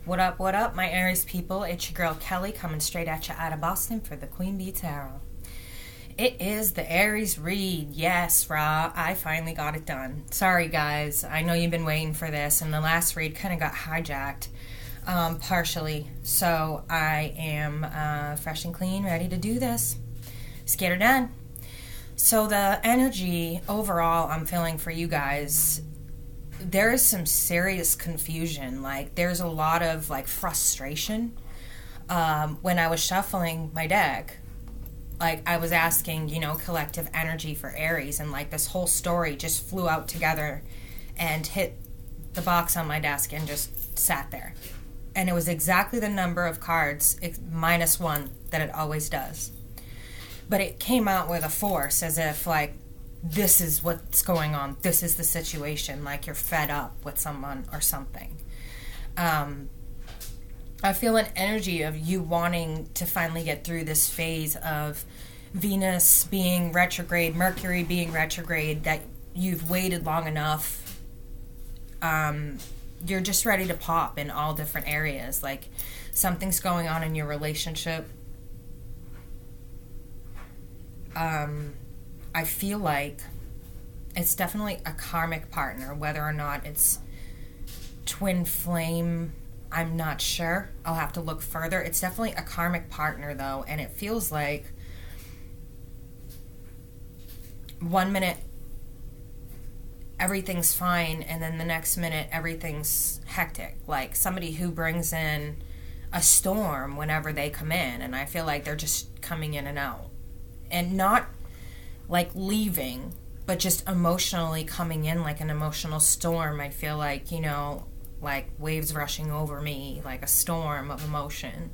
What up, my Aries people? It's your girl Kelly coming straight at you out of Boston for the Queen Bee Tarot. It is the Aries read. Yes, Ra, I finally got it done. Sorry, guys. I know you've been waiting for this, and the last read kind of got hijacked, partially. So I am fresh and clean, ready to do this. Let's get her done. So the energy overall I'm feeling for you guys, there is some serious confusion. Like, there's a lot of, like, frustration. When I was shuffling my deck, like, I was asking, you know, collective energy for Aries, and, like, this whole story just flew out together and hit the box on my desk and just sat there. And it was exactly the number of cards, -1, that it always does. But it came out with a force, as if, like, this is what's going on. This is the situation. Like, you're fed up with someone or something. I feel an energy of you wanting to finally get through this phase of Venus being retrograde, Mercury being retrograde, that you've waited long enough. You're just ready to pop in all different areas. Like, something's going on in your relationship. I feel like it's definitely a karmic partner, whether or not it's twin flame, I'm not sure. I'll have to look further. It's definitely a karmic partner, though, and it feels like 1 minute everything's fine, and then the next minute everything's hectic. Like somebody who brings in a storm whenever they come in, and I feel like they're just coming in and out. And not like leaving, but just emotionally coming in like an emotional storm. I feel like, you know, like waves rushing over me, like a storm of emotion.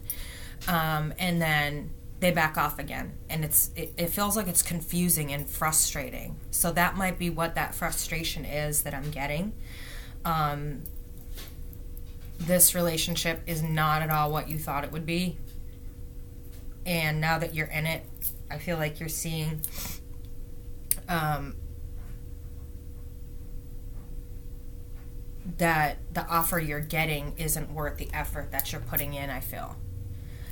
And then they back off again. And it feels like it's confusing and frustrating. So that might be what that frustration is that I'm getting. This relationship is not at all what you thought it would be. And now that you're in it, I feel like you're seeing that the offer you're getting isn't worth the effort that you're putting in, I feel.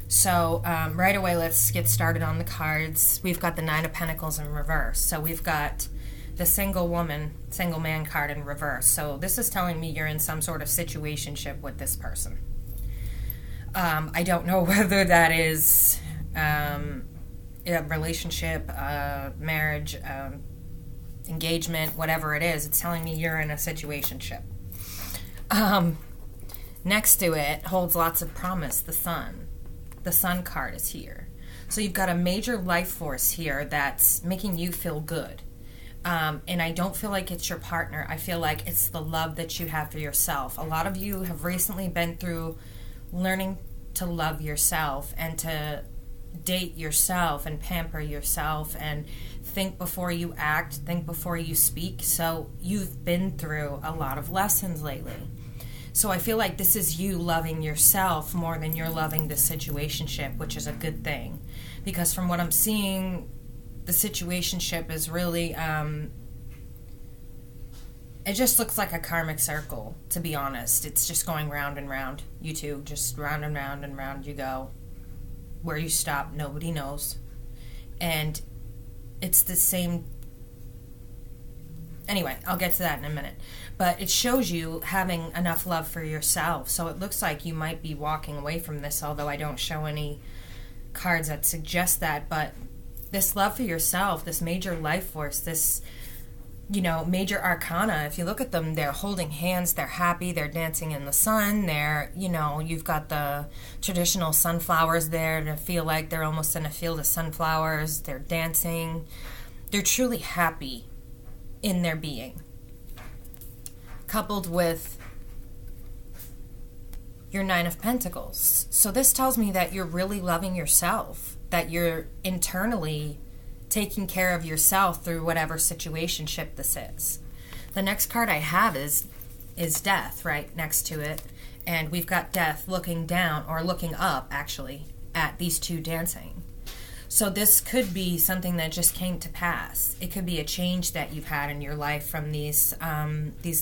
So right away, let's get started on the cards. We've got the 9 of Pentacles in reverse. So we've got the single woman, single man card in reverse. So this is telling me you're in some sort of situationship with this person. I don't know whether that is a relationship, marriage, engagement, whatever it is. It's telling me you're in a situationship. Next to it holds lots of promise, the sun. The sun card is here. So you've got a major life force here that's making you feel good. And I don't feel like it's your partner. I feel like it's the love that you have for yourself. A lot of you have recently been through learning to love yourself and to date yourself and pamper yourself and think before you act, think before you speak. So you've been through a lot of lessons lately. So I feel like this is you loving yourself more than you're loving the situationship, which is a good thing. Because from what I'm seeing, the situationship is really, it just looks like a karmic circle, to be honest. It's just going round and round. You two, just round and round you go. Where you stop, nobody knows. And it's the same. Anyway, I'll get to that in a minute. But it shows you having enough love for yourself. So it looks like you might be walking away from this, although I don't show any cards that suggest that. But this love for yourself, this major life force, this, you know, major arcana, if you look at them, they're holding hands, they're happy, they're dancing in the sun, they're, you know, you've got the traditional sunflowers there to feel like they're almost in a field of sunflowers, they're dancing, they're truly happy in their being. Coupled with your 9 of Pentacles. So this tells me that you're really loving yourself, that you're internally taking care of yourself through whatever situationship this is. The next card I have is Death right next to it. And we've got Death looking down, or looking up, actually, at these two dancing. So this could be something that just came to pass. It could be a change that you've had in your life from these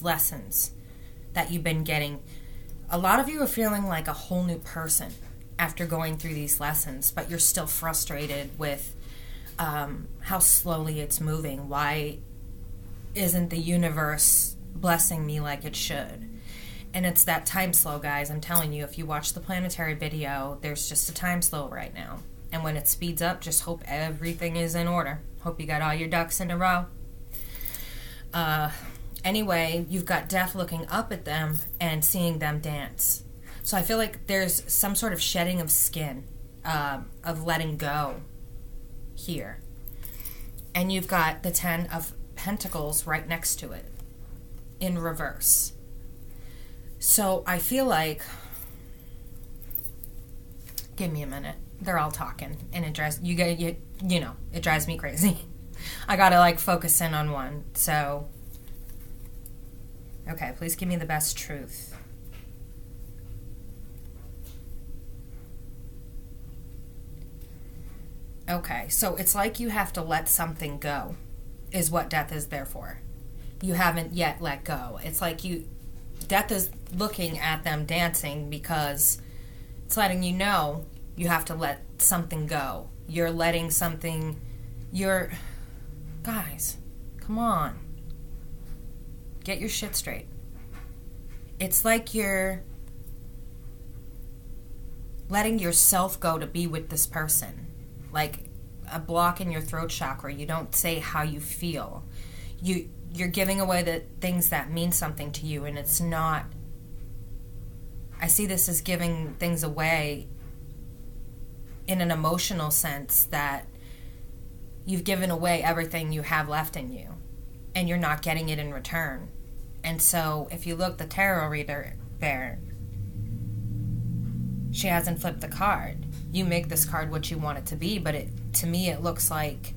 lessons that you've been getting. A lot of you are feeling like a whole new person after going through these lessons, but you're still frustrated with how slowly it's moving. Why isn't the universe blessing me like it should? And it's that time slow, guys. I'm telling you, if you watch the planetary video, there's just a time slow right now. And when it speeds up, just hope everything is in order. Hope you got all your ducks in a row. Anyway, you've got death looking up at them and seeing them dance. So I feel like there's some sort of shedding of skin, of letting go here. And you've got the 10 of Pentacles right next to it in reverse. So I feel like, give me a minute. They're all talking, and it drives it drives me crazy. I gotta like focus in on one. So, okay, please give me the best truth. Okay, so it's like you have to let something go, is what death is there for. You haven't yet let go. It's like death is looking at them dancing because it's letting you know you have to let something go. You're letting something, guys, come on. Get your shit straight. It's like you're letting yourself go to be with this person. Like a block in your throat chakra. You don't say how you feel. You're giving away the things that mean something to you, and it's not. I see this as giving things away in an emotional sense, that you've given away everything you have left in you, and you're not getting it in return. And so if you look, the tarot reader there, she hasn't flipped the card. You make this card what you want it to be, but to me it looks like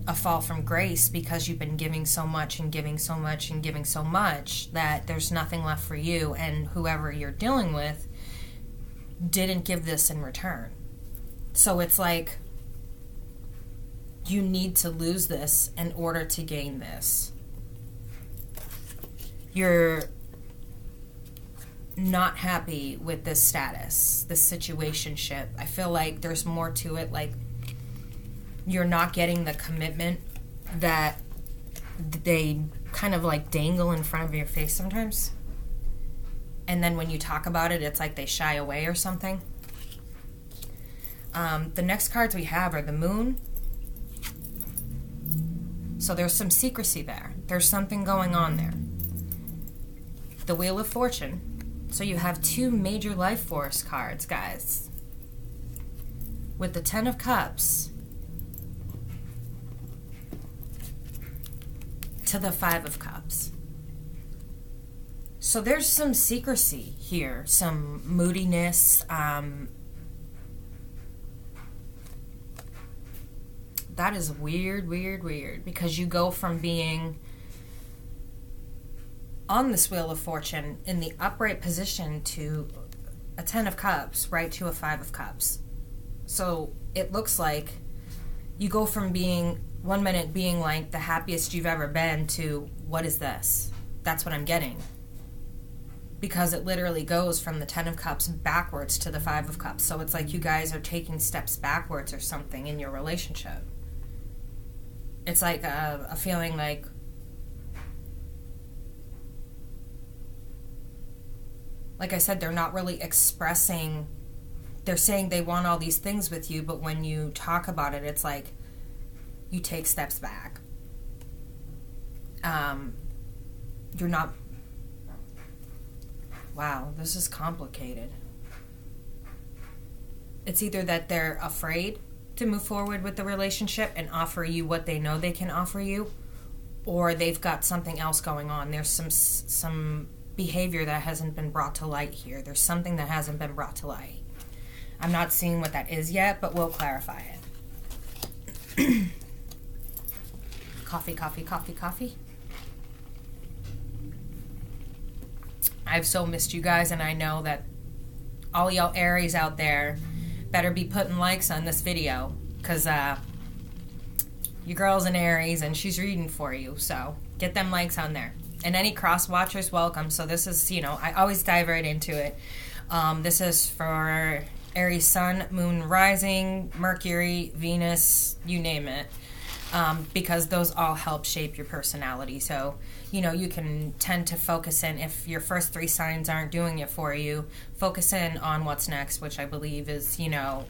a fall from grace, because you've been giving so much and giving so much and giving so much that there's nothing left for you, and whoever you're dealing with didn't give this in return. So it's like you need to lose this in order to gain this. You're not happy with this status, this situationship. I feel like there's more to it. Like, you're not getting the commitment that they kind of like dangle in front of your face sometimes. And then when you talk about it, it's like they shy away or something. The next cards we have are the Moon. So there's some secrecy there. There's something going on there. The Wheel of Fortune. So you have two major life force cards, guys. With the 10 of Cups to the 5 of Cups. So there's some secrecy here, some moodiness. That is weird, weird, weird. Because you go from being on this Wheel of Fortune in the upright position to a 10 of Cups, right to a 5 of Cups. So it looks like you go from being, 1 minute being like the happiest you've ever been to, what is this? That's what I'm getting. Because it literally goes from the 10 of Cups backwards to the 5 of Cups. So it's like you guys are taking steps backwards or something in your relationship. It's like a feeling like I said, they're not really expressing, they're saying they want all these things with you, but when you talk about it, it's like you take steps back. You're not, wow, this is complicated. It's either that they're afraid to move forward with the relationship and offer you what they know they can offer you, or they've got something else going on. There's some behavior that hasn't been brought to light here. There's something that hasn't been brought to light. I'm not seeing what that is yet, but we'll clarify it. Coffee, coffee, coffee, coffee. I've so missed you guys, and I know that all y'all Aries out there better be putting likes on this video, because your girl's an Aries and she's reading for you, so get them likes on there. And any cross watchers, welcome. So this is, you know, I always dive right into it. This is for Aries Sun, Moon, Rising, Mercury, Venus, you name it. Because those all help shape your personality. So, you know, you can tend to focus in, if your first 3 signs aren't doing it for you, focus in on what's next, which I believe is, you know,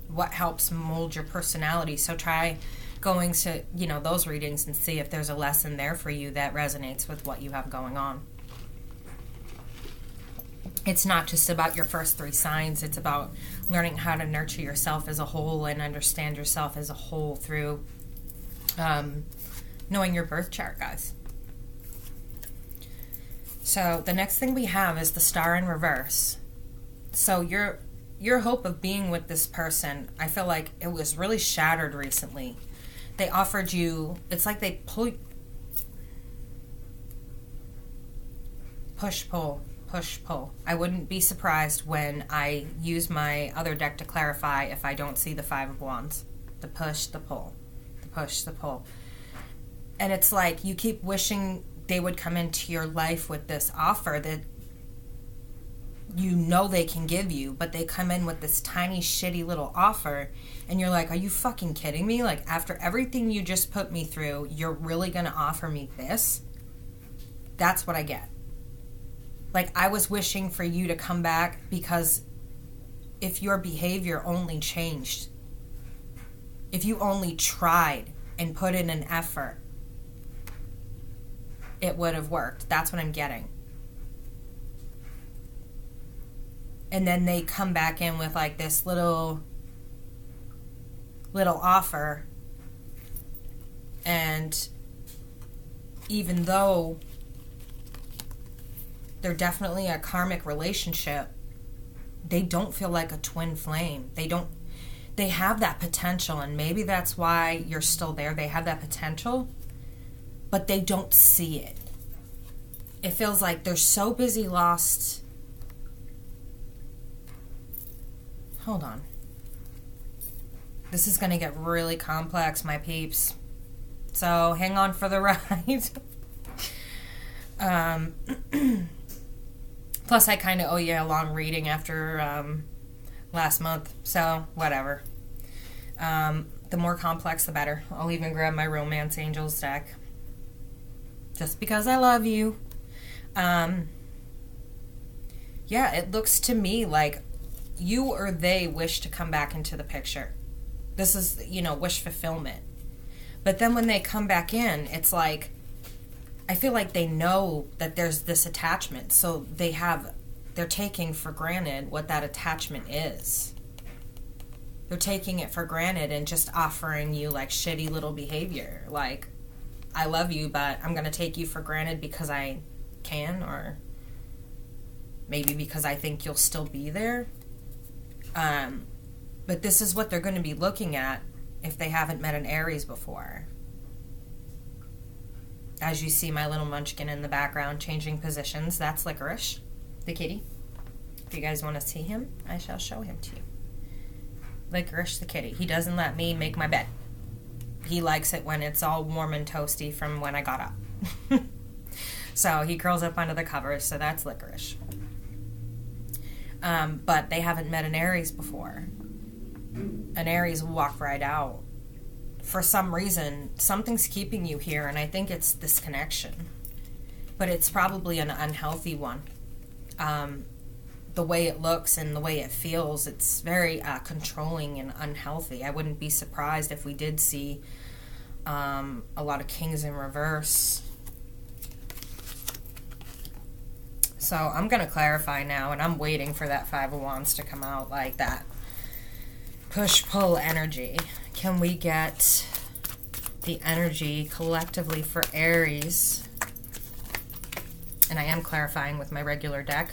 what helps mold your personality. So try going to, you know, those readings and see if there's a lesson there for you that resonates with what you have going on. It's not just about your first 3 signs. It's about learning how to nurture yourself as a whole and understand yourself as a whole through knowing your birth chart, guys. So the next thing we have is the Star in reverse. So your hope of being with this person, I feel like it was really shattered recently. They offered you, it's like they push, pull. I wouldn't be surprised when I use my other deck to clarify if I don't see the 5 of Wands. The push, the pull. The push, the pull. And it's like you keep wishing they would come into your life with this offer that you know they can give you, but they come in with this tiny, shitty little offer, and you're like, are you fucking kidding me? Like, after everything you just put me through, you're really going to offer me this? That's what I get. Like, I was wishing for you to come back, because if your behavior only changed, if you only tried and put in an effort, it would have worked. That's what I'm getting. And then they come back in with like this little offer, and even though they're definitely a karmic relationship, they don't feel like a twin flame. They have that potential, and maybe that's why you're still there. They have that potential, but they don't see it. It feels like they're so busy lost. Hold on. This is going to get really complex, my peeps. So hang on for the ride. Plus, I kind of owe you a long reading after last month. So, whatever. The more complex, the better. I'll even grab my Romance Angels deck. Just because I love you. Yeah, it looks to me like you or they wish to come back into the picture. This is, you know, wish fulfillment. But then when they come back in, it's like, I feel like they know that there's this attachment. So they're taking for granted what that attachment is. They're taking it for granted and just offering you like shitty little behavior. Like, I love you, but I'm going to take you for granted because I can, or maybe because I think you'll still be there. But this is what they're going to be looking at if they haven't met an Aries before. As you see my little munchkin in the background changing positions, that's Licorice, the kitty. If you guys want to see him, I shall show him to you. Licorice, the kitty. He doesn't let me make my bed. He likes it when it's all warm and toasty from when I got up. So he curls up under the covers, so that's Licorice. But they haven't met an Aries before. An Aries will walk right out. For some reason, something's keeping you here, and I think it's this connection. But it's probably an unhealthy one. The way it looks and the way it feels, it's very controlling and unhealthy. I wouldn't be surprised if we did see a lot of Kings in reverse. So I'm going to clarify now, and I'm waiting for that 5 of Wands to come out, like that push-pull energy. Can we get the energy collectively for Aries? And I am clarifying with my regular deck.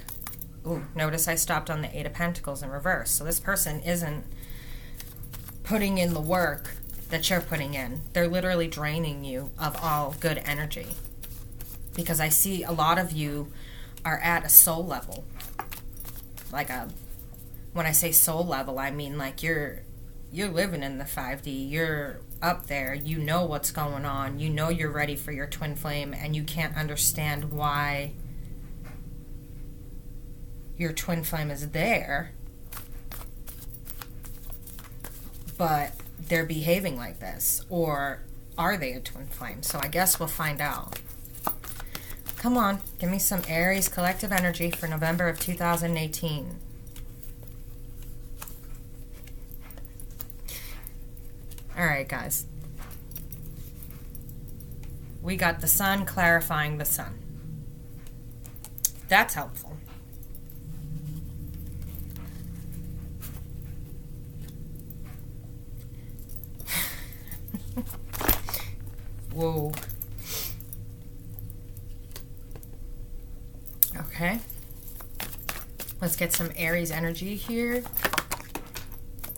Ooh, notice I stopped on the 8 of Pentacles in reverse. So this person isn't putting in the work that you're putting in. They're literally draining you of all good energy. Because I see a lot of you are at a soul level. Like when I say soul level, I mean like you're you're living in the 5D. You're up there. You know what's going on. You know you're ready for your twin flame, and you can't understand why your twin flame is there, but they're behaving like this. Or are they a twin flame? So I guess we'll find out. Come on, give me some Aries collective energy for November of 2018. All right, guys. We got the sun clarifying the sun. That's helpful. Whoa. Okay. Let's get some Aries energy here.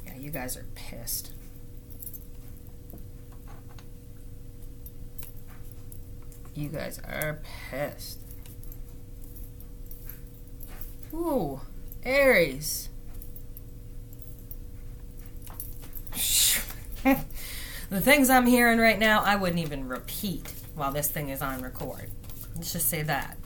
Yeah, you guys are pissed. You guys are pissed. Ooh, Aries. The things I'm hearing right now, I wouldn't even repeat while this thing is on record. Let's just say that.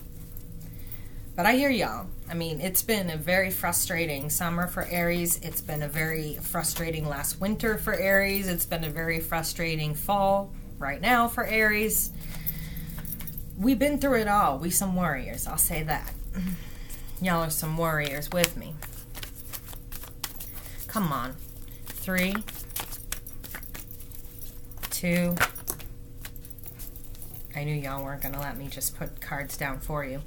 But I hear y'all. I mean, it's been a very frustrating summer for Aries. It's been a very frustrating last winter for Aries. It's been a very frustrating fall right now for Aries. We've been through it all. We some warriors, I'll say that. Y'all are some warriors with me. Come on. 3, 2. I knew y'all weren't going to let me just put cards down for you.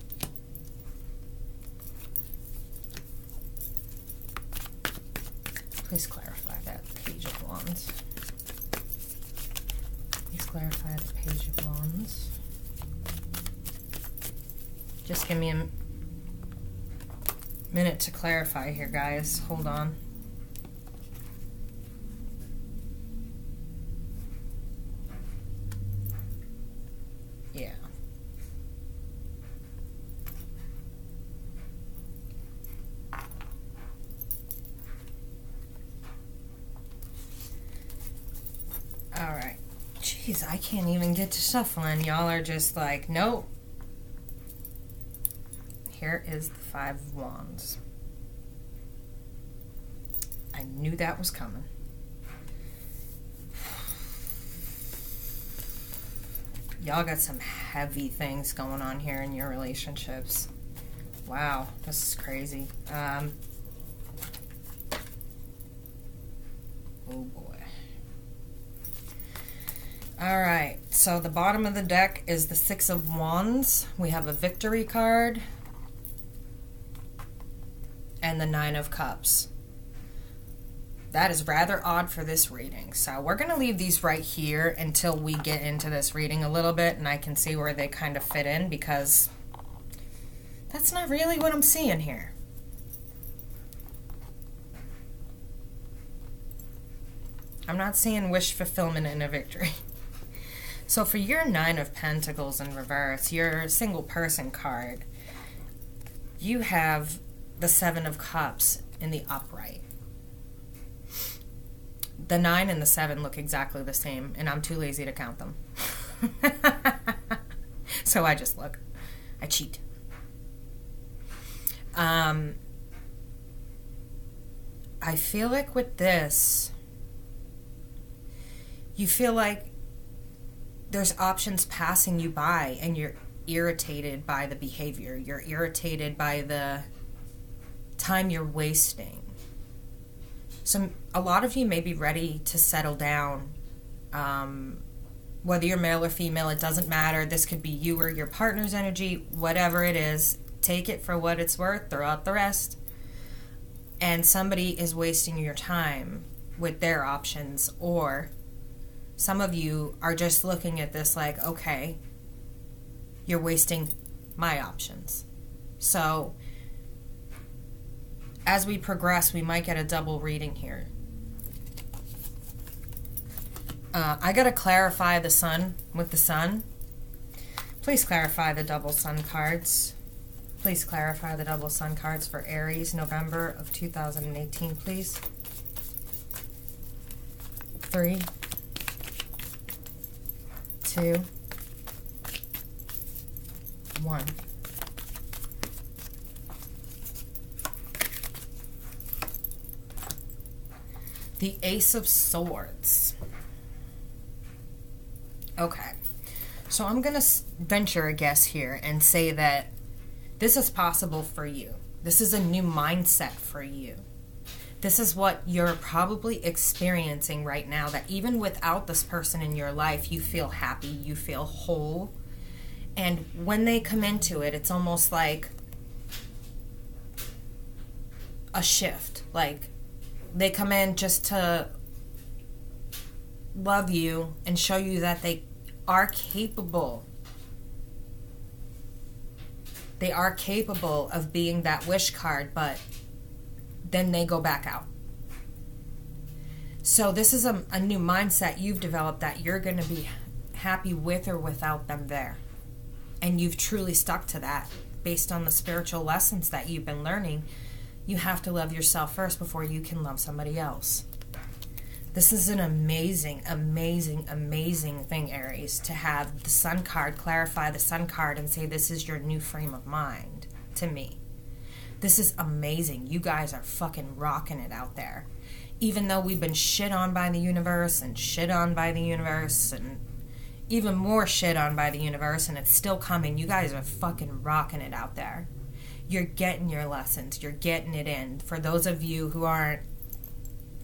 Please clarify that Page of Wands. Please clarify the Page of Wands. Just give me a minute to clarify here, guys. Hold on. Yeah. All right. Jeez, I can't even get to shuffling. Y'all are just like, nope. Here is the 5 of Wands. I knew that was coming. Y'all got some heavy things going on here in your relationships. Wow, this is crazy. Oh boy. All right, so the bottom of the deck is the 6 of Wands. We have a victory card and the 9 of Cups. That is rather odd for this reading. So we're going to leave these right here until we get into this reading a little bit and I can see where they kind of fit in, because that's not really what I'm seeing here. I'm not seeing wish fulfillment and a victory. So for your 9 of Pentacles in reverse, your single person card, you have the 7 of Cups in the upright. The 9 and the 7 look exactly the same, and I'm too lazy to count them. So I just look. I cheat. I feel like with this, you feel like there's options passing you by, and you're irritated by the behavior. You're irritated by the time you're wasting. So a lot of you may be ready to settle down. Whether you're male or female, it doesn't matter. This could be you or your partner's energy. Whatever it is, take it for what it's worth. Throw out the rest. And somebody is wasting your time with their options. Or some of you are just looking at this like, okay, you're wasting my options. So as we progress, we might get a double reading here. I got to clarify the sun with the sun. Please clarify the double sun cards. Please clarify the double sun cards for Aries, November of 2018, please. 3, 2, 1. The Ace of Swords. Okay. So I'm going to venture a guess here and say that this is possible for you. This is a new mindset for you. This is what you're probably experiencing right now, that even without this person in your life, you feel happy, you feel whole. And when they come into it, it's almost like a shift. Like they come in just to love you and show you that they are capable. They are capable of being that wish card, but then they go back out. So this is a new mindset you've developed, that you're going to be happy with or without them there. And you've truly stuck to that based on the spiritual lessons that you've been learning. You have to love yourself first before you can love somebody else. This is an amazing, amazing, amazing thing, Aries, to have the Sun card, clarify the Sun card and say this is your new frame of mind to me. This is amazing. You guys are fucking rocking it out there. Even though we've been shit on by the universe and shit on by the universe and even more shit on by the universe, and it's still coming, you guys are fucking rocking it out there. You're getting your lessons. You're getting it in. For those of you who aren't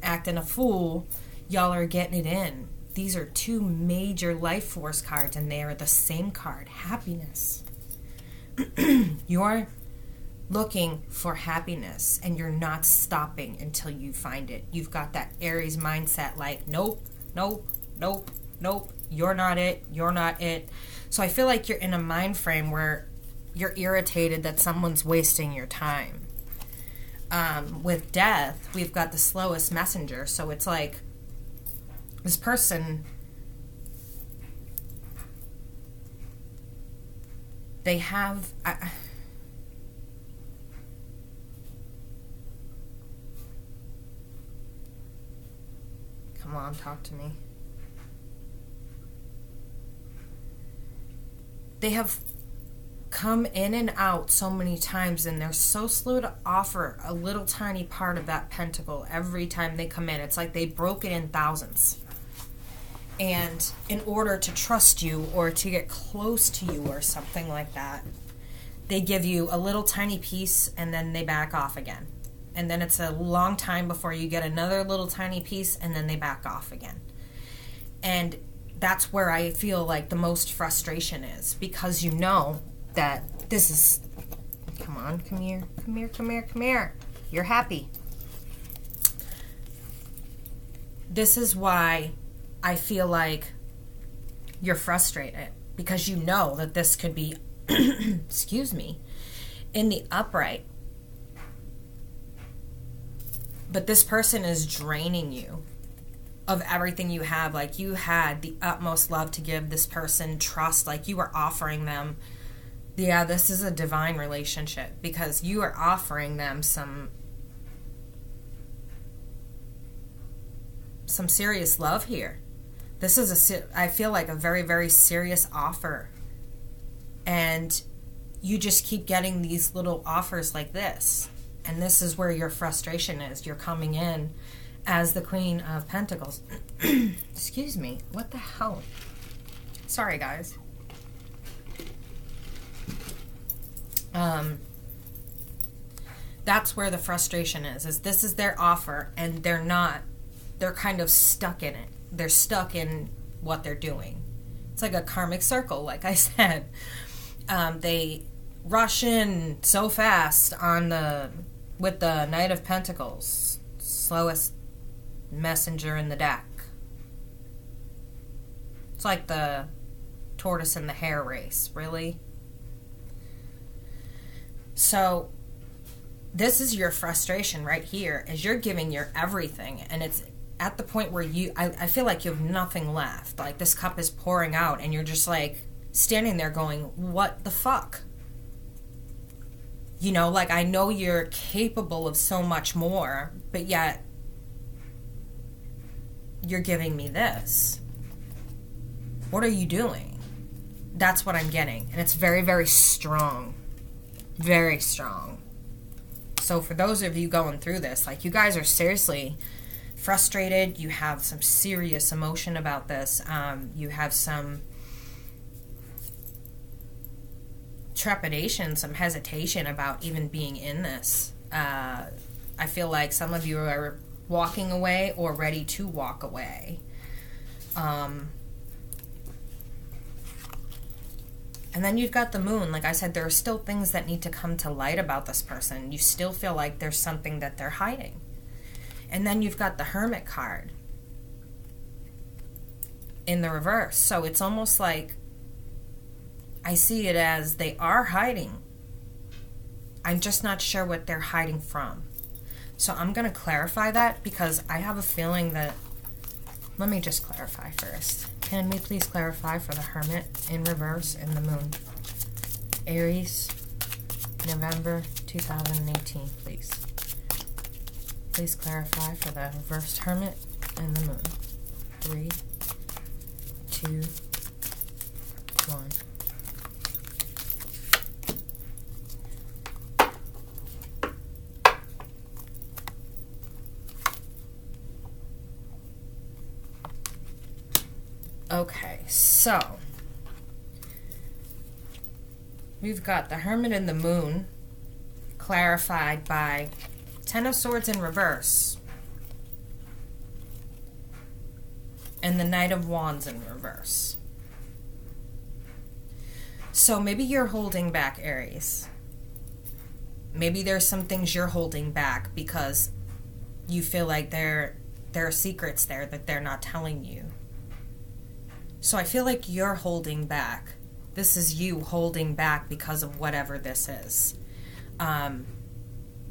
acting a fool, y'all are getting it in. These are two major life force cards, and they are the same card, happiness. You're looking for happiness, and you're not stopping until you find it. You've got that Aries mindset, like, nope, nope, nope, nope, you're not it, you're not it. So I feel like you're in a mind frame where you're irritated that someone's wasting your time. With death, we've got the slowest messenger, so it's like this person, they have come on, talk to me. They have come in and out so many times, and they're so slow to offer a little tiny part of that pentacle every time they come in. It's like they broke it in thousands. And in order to trust you or to get close to you or something like that, they give you a little tiny piece and then they back off again. And then it's a long time before you get another little tiny piece, and then they back off again. And that's where I feel like the most frustration is, because you know that this is, come on, come here, come here, come here, come here. You're happy. This is why I feel like you're frustrated, because you know that this could be, excuse me, in the upright. But this person is draining you of everything you have. Like, you had the utmost love to give this person, trust, like you were offering them. Yeah, this is a divine relationship, because you are offering them some serious love here. This is I feel like a very, very serious offer. And you just keep getting these little offers like this. And this is where your frustration is. You're coming in as the Queen of Pentacles. Excuse me. What the hell? Sorry, guys. That's where the frustration is this is their offer, and they're kind of stuck in it. They're stuck in what they're doing. It's like a karmic circle, like I said. They rush in so fast with the Knight of Pentacles, slowest messenger in the deck. It's like the tortoise and the hare race, really. So this is your frustration right here, is you're giving your everything, and it's at the point where I feel like you have nothing left. Like, this cup is pouring out, and you're just like standing there going, what the fuck? You know, like, I know you're capable of so much more, but yet you're giving me this. What are you doing? That's what I'm getting. And it's very, very strong. Very strong. So for those of you going through this, like, you guys are seriously frustrated. You have some serious emotion about this. You have some trepidation, some hesitation about even being in this. I feel like some of you are walking away or ready to walk away. And then you've got the moon. Like I said, there are still things that need to come to light about this person. You still feel like there's something that they're hiding. And then you've got the Hermit card in the reverse. So it's almost like, I see it as they are hiding. I'm just not sure what they're hiding from. So I'm going to clarify that, because I have a feeling that... Let me just clarify first. Can we please clarify for the Hermit in reverse and the moon? Aries, November 2018, please. Please clarify for the reversed Hermit and the moon. 3, 2, 1. Okay, so we've got the Hermit and the Moon clarified by Ten of Swords in reverse and the Knight of Wands in reverse. So maybe you're holding back, Aries. Maybe there's some things you're holding back because you feel like there are secrets there that they're not telling you. So I feel like you're holding back. This is you holding back because of whatever this is.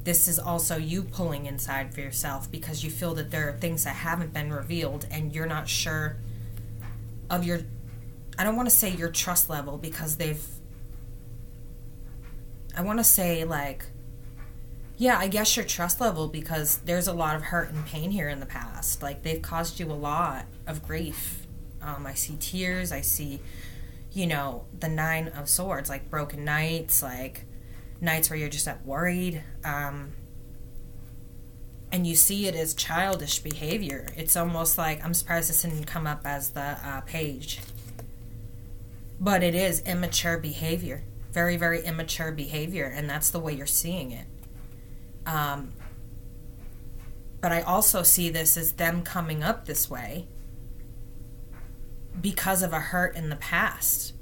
This is also you pulling inside for yourself because you feel that there are things that haven't been revealed and you're not sure of your... I don't want to say your trust level because I want to say, like... Yeah, I guess your trust level, because there's a lot of hurt and pain here in the past. Like, they've caused you a lot of grief. I see tears, I see, you know, the 9 of Swords, like broken nights, like nights where you're just worried, and you see it as childish behavior. It's almost like, I'm surprised this didn't come up as the Page, but it is immature behavior, very, very immature behavior, and that's the way you're seeing it. But I also see this as them coming up this way because of a hurt in the past.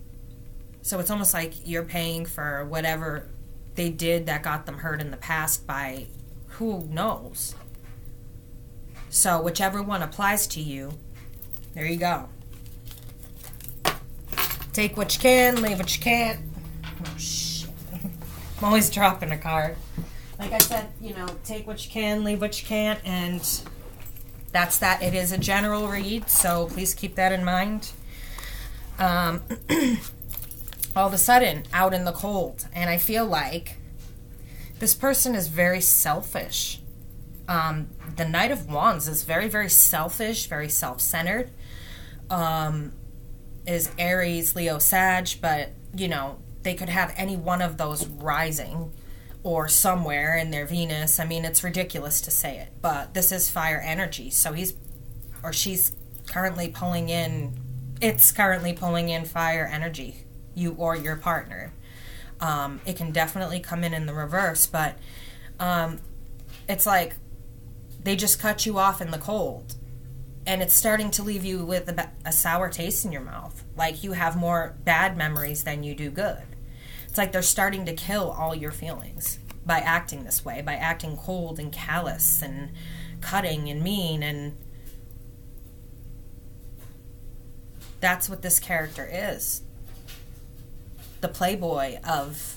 So it's almost like you're paying for whatever they did that got them hurt in the past by who knows. So whichever one applies to you, there you go. Take what you can, leave what you can't. Oh, shit. I'm always dropping a card. Like I said, you know, take what you can, leave what you can't, and... that's that. It is a general read, so please keep that in mind. All of a sudden, out in the cold, and I feel like this person is very selfish. The Knight of Wands is very, very selfish, very self-centered. Is Aries, Leo, Sag, but, you know, they could have any one of those rising or somewhere in their Venus. I mean, it's ridiculous to say it, but this is fire energy. So he's, or she's currently pulling in, it's currently pulling in fire energy, you or your partner. It can definitely come in the reverse, but it's like they just cut you off in the cold, and it's starting to leave you with a sour taste in your mouth. Like you have more bad memories than you do good. It's like they're starting to kill all your feelings by acting this way, by acting cold and callous and cutting and mean, and that's what this character is. The playboy of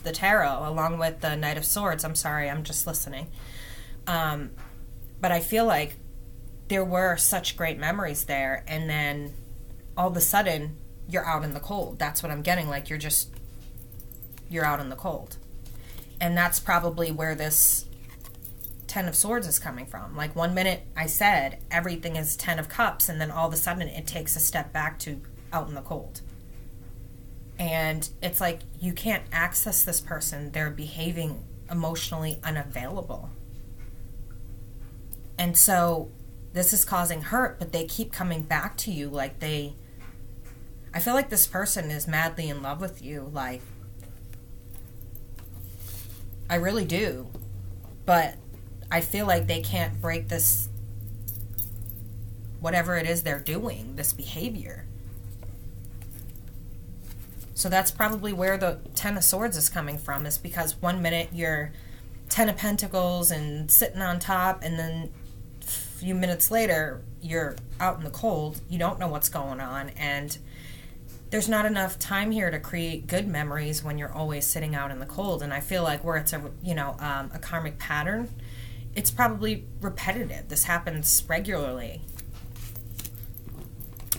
the tarot, along with the Knight of Swords. I'm sorry, I'm just listening. But I feel like there were such great memories there, and then all of a sudden you're out in the cold. That's what I'm getting. Like you're out in the cold. And that's probably where this Ten of Swords is coming from. Like, one minute I said everything is Ten of Cups, and then all of a sudden it takes a step back to out in the cold. And it's like you can't access this person. They're behaving emotionally unavailable. And so this is causing hurt, but they keep coming back to you like I feel like this person is madly in love with you. Like, I really do. But I feel like they can't break this, whatever it is they're doing, this behavior. So that's probably where the Ten of Swords is coming from, is because one minute you're Ten of Pentacles and sitting on top, and then a few minutes later you're out in the cold. You don't know what's going on, and there's not enough time here to create good memories when you're always sitting out in the cold. And I feel like where it's a karmic pattern, it's probably repetitive. This happens regularly.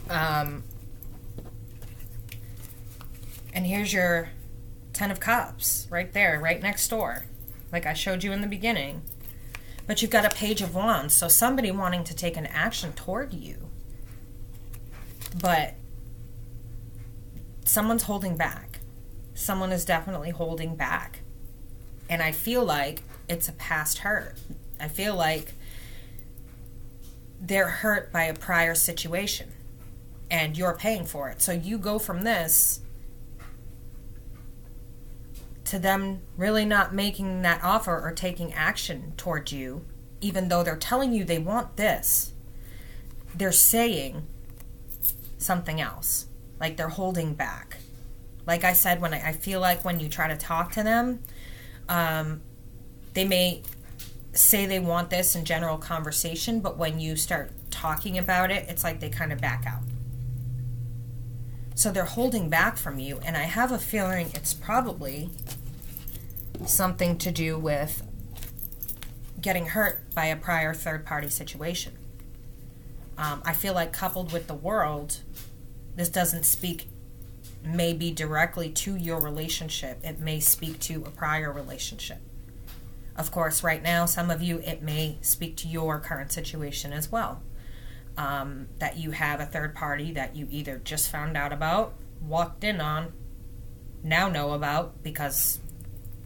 And here's your Ten of Cups right there, right next door, like I showed you in the beginning. But you've got a Page of Wands, so somebody wanting to take an action toward you. But someone's holding back. Someone is definitely holding back. And I feel like it's a past hurt. I feel like they're hurt by a prior situation, and you're paying for it. So you go from this to them really not making that offer or taking action towards you, even though they're telling you they want this. They're saying something else. Like, they're holding back. Like I said, when I feel like when you try to talk to them, they may say they want this in general conversation, but when you start talking about it, it's like they kind of back out. So they're holding back from you, and I have a feeling it's probably something to do with getting hurt by a prior third-party situation. I feel like coupled with the World, this doesn't speak maybe directly to your relationship. It may speak to a prior relationship. Of course, right now, some of you, it may speak to your current situation as well. That you have a third party that you either just found out about, walked in on, now know about, because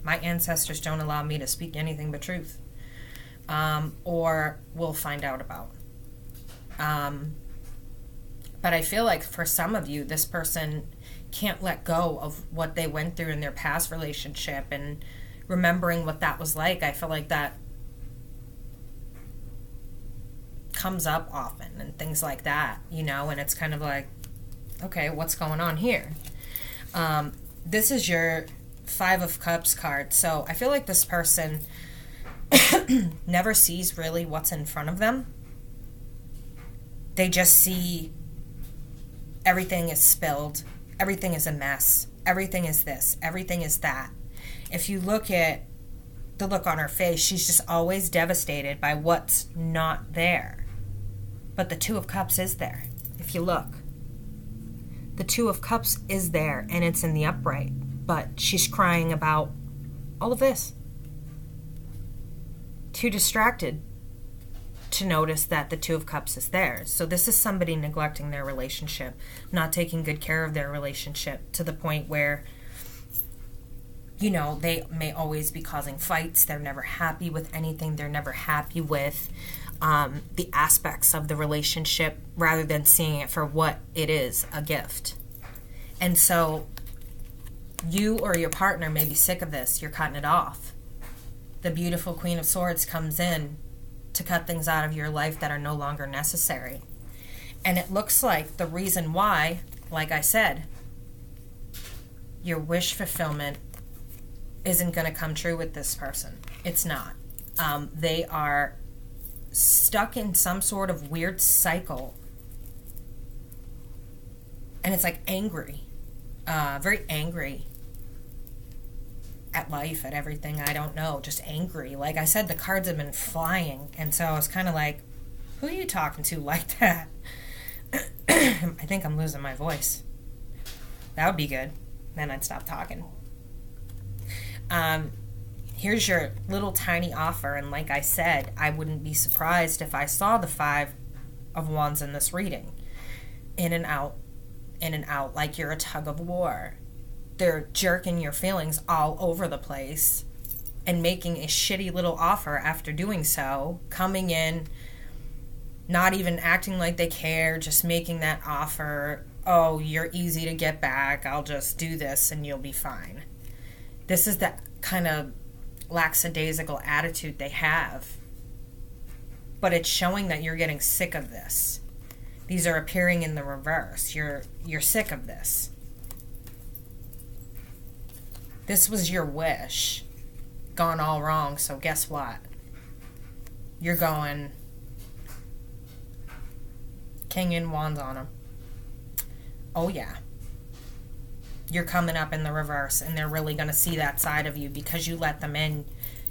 my ancestors don't allow me to speak anything but truth. Or will find out about. But I feel like for some of you, this person can't let go of what they went through in their past relationship and remembering what that was like. I feel like that comes up often and things like that, and it's kind of like, okay, what's going on here? This is your Five of Cups card. So I feel like this person never sees really what's in front of them. They just see everything is spilled. Everything is a mess. Everything is this. Everything is that. If you look at the look on her face, she's just always devastated by what's not there. But the Two of Cups is there. If you look, the Two of Cups is there, and it's in the upright. But she's crying about all of this. Too distracted to notice that the Two of Cups is there. So this is somebody neglecting their relationship, not taking good care of their relationship to the point where, they may always be causing fights. They're never happy with anything. They're never happy with the aspects of the relationship rather than seeing it for what it is, a gift. And so you or your partner may be sick of this. You're cutting it off. The beautiful Queen of Swords comes in to cut things out of your life that are no longer necessary. And it looks like the reason why, like I said, your wish fulfillment isn't going to come true with this person. It's not. They are stuck in some sort of weird cycle. And it's like angry. Very angry at life, at everything. I don't know, just angry. Like I said, the cards have been flying, and so I was kind of like, who are you talking to like that? I think I'm losing my voice. That would be good. Then I'd stop talking. here's your little tiny offer. And like I said, I wouldn't be surprised if I saw the 5 of Wands in this reading. In and out, like you're a tug of war. They're jerking your feelings all over the place and making a shitty little offer after doing so, coming in, not even acting like they care, just making that offer. Oh, you're easy to get back. I'll just do this and you'll be fine. This is the kind of lackadaisical attitude they have. But it's showing that you're getting sick of this. These are appearing in the reverse. You're sick of this. This was your wish gone all wrong, so guess what? You're going King in Wands on them. Oh yeah. You're coming up in the reverse, and they're really going to see that side of you because you let them in.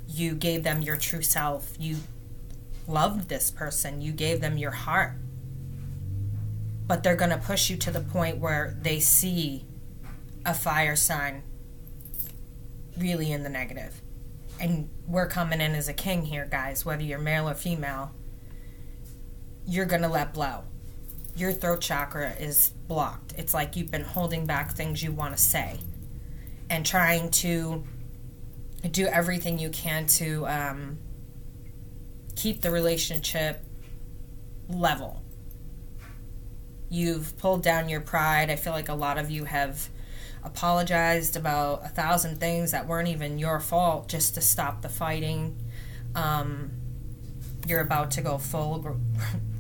You gave them your true self. You loved this person. You gave them your heart. But they're going to push you to the point where they see a fire sign really in the negative. And we're coming in as a king here, guys, whether you're male or female. You're going to let blow. Your throat chakra is blocked. It's like you've been holding back things you want to say and trying to do everything you can to keep the relationship level. You've pulled down your pride. I feel like a lot of you have apologized about 1,000 things that weren't even your fault just to stop the fighting. You're about to go full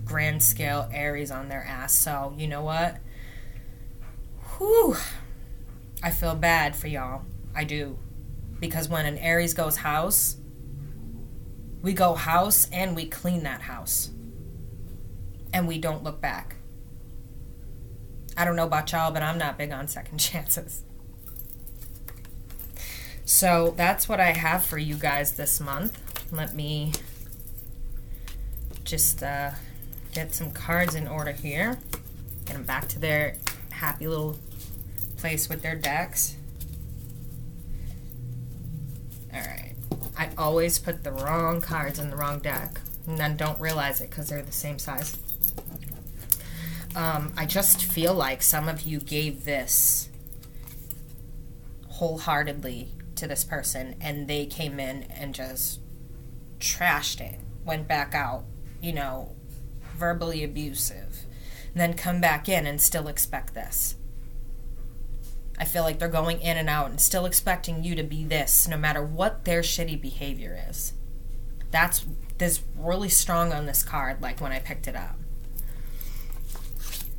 grand scale Aries on their ass. So, you know what? Whew. I feel bad for y'all. I do. Because when an Aries goes house, we go house and we clean that house. And we don't look back. I don't know about y'all, but I'm not big on second chances. So that's what I have for you guys this month. Let me just get some cards in order here. Get them back to their happy little place with their decks. Alright. I always put the wrong cards in the wrong deck and then don't realize it because they're the same size. I just feel like some of you gave this wholeheartedly to this person and they came in and just trashed it, went back out, you know, verbally abusive, and then come back in and still expect this. I feel like they're going in and out and still expecting you to be this, no matter what their shitty behavior is. That's really strong on this card, like when I picked it up.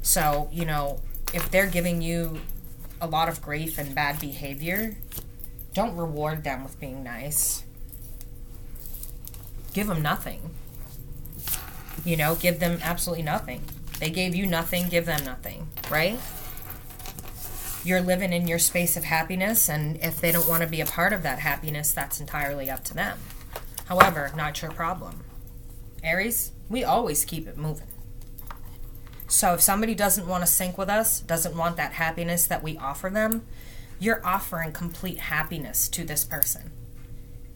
So, you know, if they're giving you a lot of grief and bad behavior, don't reward them with being nice. Give them nothing. You know, give them absolutely nothing. They gave you nothing, give them nothing, right? You're living in your space of happiness, and if they don't want to be a part of that happiness, that's entirely up to them. However, not your problem. Aries, we always keep it moving. So if somebody doesn't want to sync with us, doesn't want that happiness that we offer them, you're offering complete happiness to this person.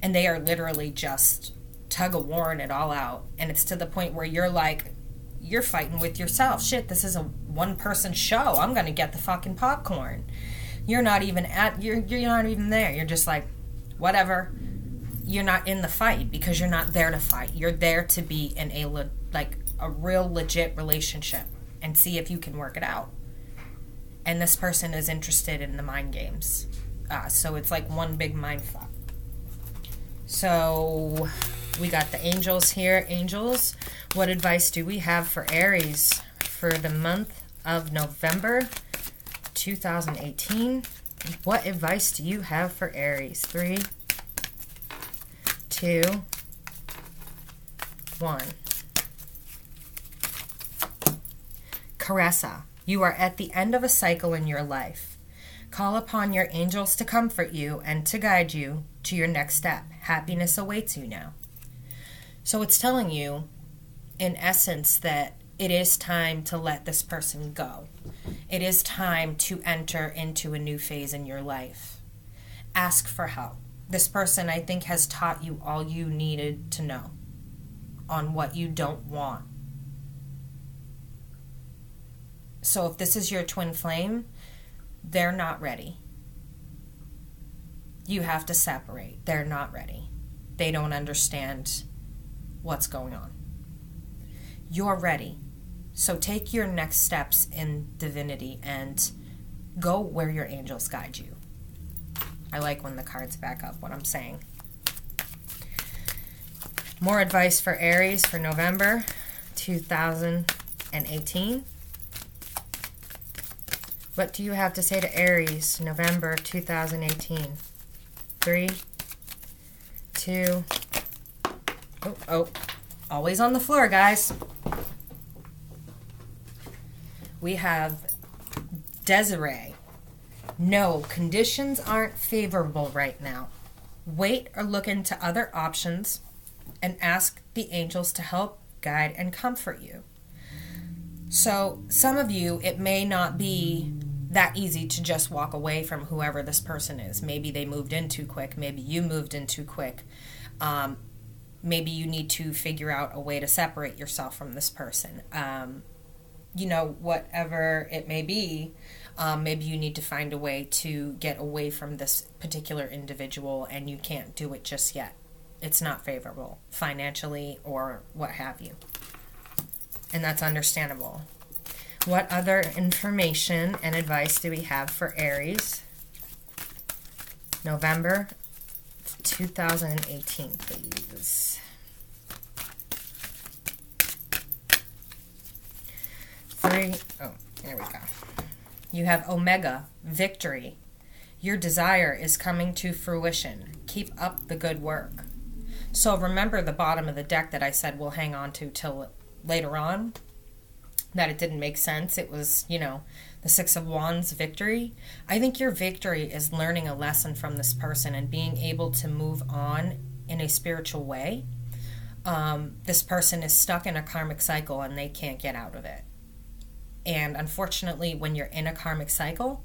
And they are literally just tug-of-warring it all out. And it's to the point where you're like, you're fighting with yourself. Shit, this is a one-person show. I'm going to get the fucking popcorn. You're not even you're not even there. You're just like, whatever. You're not in the fight because you're not there to fight. You're there to be in a real legit relationship and see if you can work it out. And this person is interested in the mind games. So it's like one big mind fuck. So we got the angels here. Angels, what advice do we have for Aries for the month of November 2018? What advice do you have for Aries? 3, 2, 1. Caressa, you are at the end of a cycle in your life. Call upon your angels to comfort you and to guide you to your next step. Happiness awaits you now. So it's telling you, in essence, that it is time to let this person go. It is time to enter into a new phase in your life. Ask for help. This person, I think, has taught you all you needed to know on what you don't want. So if this is your twin flame, they're not ready. You have to separate. They're not ready. They don't understand what's going on. You're ready. So take your next steps in divinity and go where your angels guide you. I like when the cards back up what I'm saying. More advice for Aries for November 2018. What do you have to say to Aries, November 2018? 3, 2, always on the floor, guys. We have Desiree. No, conditions aren't favorable right now. Wait or look into other options and ask the angels to help, guide, and comfort you. So some of you, it may not be that easy to just walk away from whoever this person is. Maybe they moved in too quick. Maybe you moved in too quick. Maybe you need to figure out a way to separate yourself from this person. Whatever it may be, maybe you need to find a way to get away from this particular individual, and you can't do it just yet. It's not favorable financially or what have you. And that's understandable. What other information and advice do we have for Aries? November 2018, please. 3, there we go. You have Omega, victory. Your desire is coming to fruition. Keep up the good work. So remember the bottom of the deck that I said we'll hang on to till later on? That it didn't make sense. It was, the 6 of Wands, victory. I think your victory is learning a lesson from this person and being able to move on in a spiritual way. This person is stuck in a karmic cycle and they can't get out of it. And unfortunately, when you're in a karmic cycle,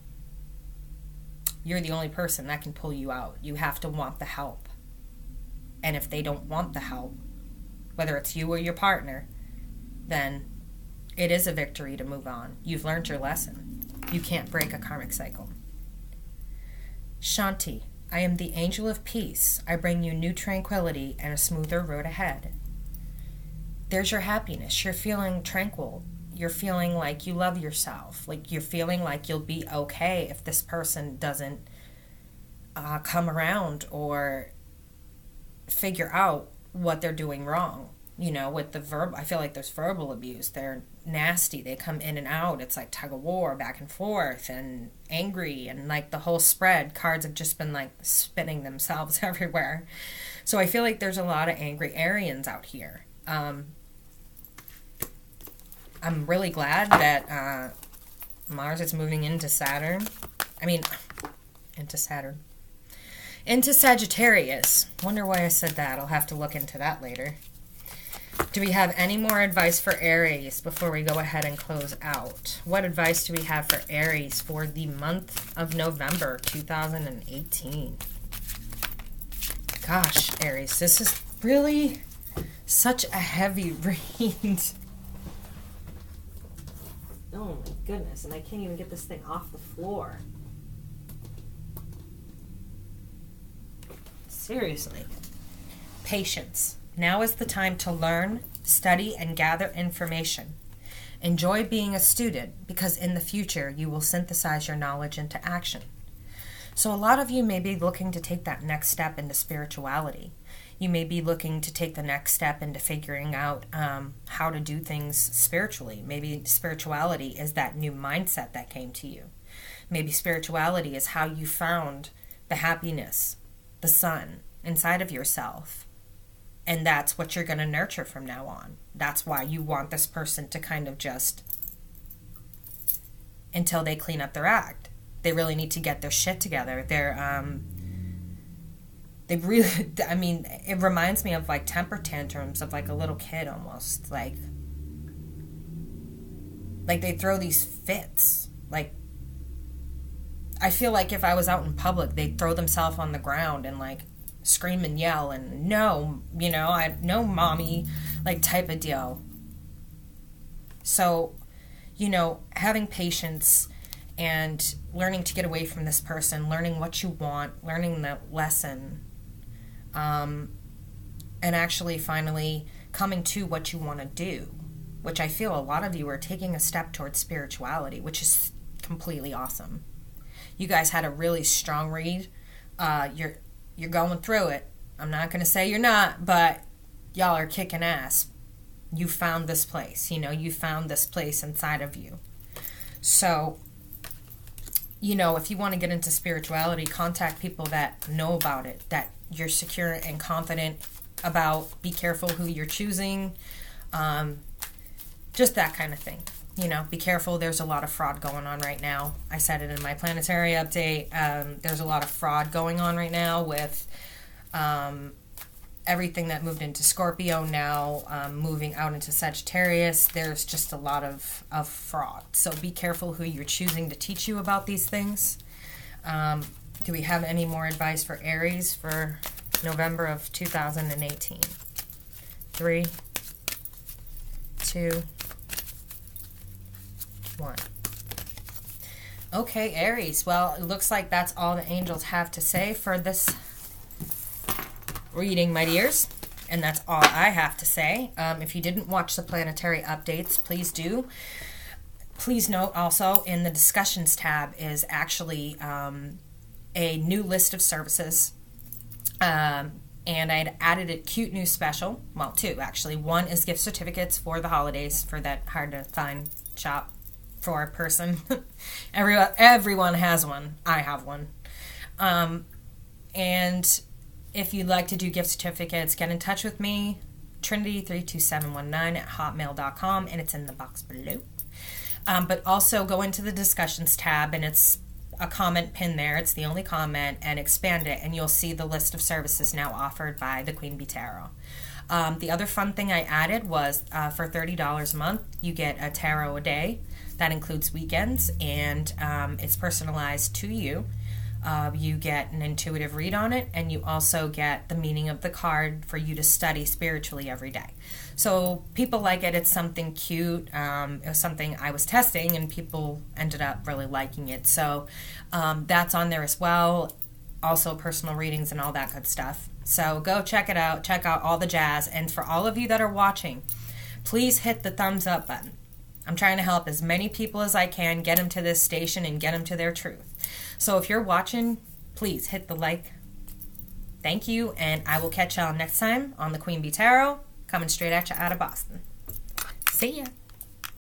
you're the only person that can pull you out. You have to want the help. And if they don't want the help, whether it's you or your partner, then it is a victory to move on. You've learned your lesson. You can't break a karmic cycle. Shanti, I am the angel of peace. I bring you new tranquility and a smoother road ahead. There's your happiness. You're feeling tranquil. You're feeling like you love yourself. Like you're feeling like you'll be okay if this person doesn't come around or figure out what they're doing wrong. With the I feel like there's verbal abuse. They're nasty. They come in and out. It's like tug of war, back and forth, and angry, and like the whole spread. Cards have just been like spinning themselves everywhere. So I feel like there's a lot of angry Arians out here. I'm really glad that Mars is moving into Saturn. Into Sagittarius. Wonder why I said that. I'll have to look into that later. Do we have any more advice for Aries before we go ahead and close out? What advice do we have for Aries for the month of November 2018? Gosh, Aries, this is really such a heavy read. Oh my goodness, and I can't even get this thing off the floor. Seriously. Patience. Now is the time to learn, study, and gather information. Enjoy being a student because in the future you will synthesize your knowledge into action. So a lot of you may be looking to take that next step into spirituality. You may be looking to take the next step into figuring out how to do things spiritually. Maybe spirituality is that new mindset that came to you. Maybe spirituality is how you found the happiness, the sun inside of yourself. And that's what you're going to nurture from now on. That's why you want this person to kind of just, until they clean up their act. They really need to get their shit together. They really, it reminds me of like temper tantrums of like a little kid almost. Like they throw these fits. Like, I feel like if I was out in public, they'd throw themselves on the ground and like scream and yell and no, you know, no mommy, like type of deal. So, you know, having patience and learning to get away from this person, learning what you want, learning the lesson, and actually finally coming to what you want to do, which I feel a lot of you are taking a step towards spirituality, which is completely awesome. You guys had a really strong read. You're going through it. I'm not going to say you're not, but y'all are kicking ass. You found this place. You know, you found this place inside of you. So, you know, if you want to get into spirituality, contact people that know about it, that you're secure and confident about. Be careful who you're choosing. Just that kind of thing. You know, be careful. There's a lot of fraud going on right now. I said it in my planetary update. There's a lot of fraud going on right now with everything that moved into Scorpio now, moving out into Sagittarius. There's just a lot of fraud. So be careful who you're choosing to teach you about these things. Do we have any more advice for Aries for November of 2018? 3, 2, 1. Okay, Aries. Well, it looks like that's all the angels have to say for this reading, my dears. And that's all I have to say. If you didn't watch the planetary updates, please do. Please note also in the discussions tab is actually a new list of services. And I'd added a cute new special. Well, 2 actually. 1 is gift certificates for the holidays for that hard to find shop for a person. Everyone has one. I have one. And if you'd like to do gift certificates, get in touch with me, trinity32719@hotmail.com, and it's in the box below. But also go into the discussions tab, and it's a comment pin there. It's the only comment, and expand it, and you'll see the list of services now offered by the Queen Bee Tarot. The other fun thing I added was for $30 a month, you get a tarot a day. That includes weekends, and it's personalized to you. You get an intuitive read on it, and you also get the meaning of the card for you to study spiritually every day. So people like it. It's something cute. It was something I was testing, and people ended up really liking it. So that's on there as well. Also personal readings and all that good stuff. So go check it out. Check out all the jazz. And for all of you that are watching, please hit the thumbs up button. I'm trying to help as many people as I can get them to this station and get them to their truth. So if you're watching, please hit the like. Thank you, and I will catch y'all next time on the Queen Bee Tarot, coming straight at you out of Boston. See ya.